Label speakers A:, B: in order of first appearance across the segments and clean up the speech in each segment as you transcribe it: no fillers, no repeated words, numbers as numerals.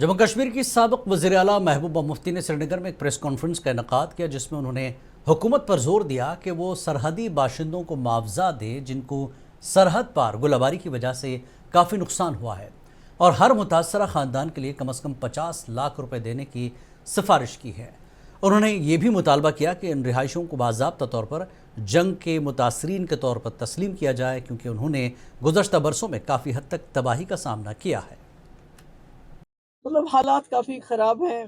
A: जम्मू कश्मीर की साबिक वज़ीर आला महबूबा मुफ्ती ने श्रीनगर में एक प्रेस कॉन्फ्रेंस का इनेकाद किया, जिसमें उन्होंने हुकूमत पर जोर दिया कि वो सरहदी बाशिंदों को मुआवजा दे जिनको सरहद पार गोलाबारी की वजह से काफ़ी नुकसान हुआ है, और हर मुतासरा ख़ानदान के लिए कम अज़ कम 50 लाख रुपए देने की सिफारिश की है। उन्होंने ये भी मुतालबा किया कि इन रिहायशों को बाज़ाब्ता तौर पर जंग के मुतासरीन के तौर पर तस्लीम किया जाए, क्योंकि उन्होंने गुज़श्ता बरसों में काफ़ी हद तक तबाही का सामना किया है।
B: मतलब हालात काफ़ी ख़राब हैं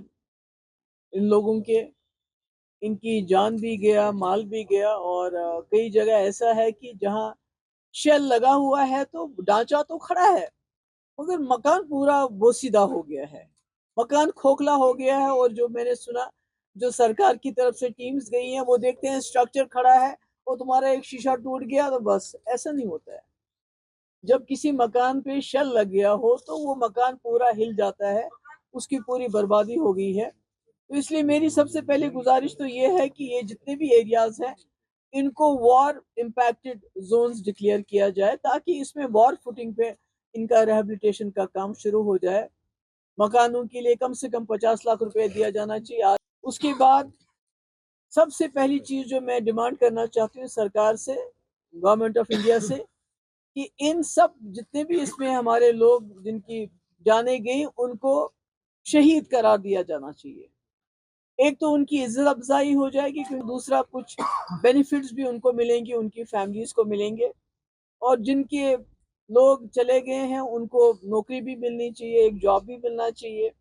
B: इन लोगों के। इनकी जान भी गया, माल भी गया और कई जगह ऐसा है कि जहाँ शेल लगा हुआ है तो ढांचा तो खड़ा है, मगर मकान पूरा बोसीदा हो गया है, मकान खोखला हो गया है। और जो मैंने सुना, जो सरकार की तरफ से टीम्स गई हैं, वो देखते हैं स्ट्रक्चर खड़ा है और तुम्हारा एक शीशा टूट गया तो बस, ऐसा नहीं होता है। जब किसी मकान पे शेल लग गया हो तो वो मकान पूरा हिल जाता है, उसकी पूरी बर्बादी हो गई है। तो इसलिए मेरी सबसे पहली गुजारिश तो ये है कि ये जितने भी एरियाज हैं, इनको वॉर इम्पैक्टेड जोन्स डिक्लेयर किया जाए, ताकि इसमें वॉर फुटिंग पे इनका रिहेबिलिटेशन का काम शुरू हो जाए। मकानों के लिए कम से कम 50 लाख रुपए दिया जाना चाहिए। उसके बाद सबसे पहली चीज जो मैं डिमांड करना चाहती हूँ सरकार से, गवर्नमेंट ऑफ इंडिया से, कि इन सब जितने भी इसमें हमारे लोग जिनकी जाने गई, उनको शहीद करार दिया जाना चाहिए। एक तो उनकी इज्जत अफजाई हो जाएगी, क्योंकि दूसरा कुछ बेनिफिट्स भी उनको मिलेंगे, उनकी फैमिलीज को मिलेंगे। और जिनके लोग चले गए हैं उनको नौकरी भी मिलनी चाहिए, एक जॉब भी मिलना चाहिए।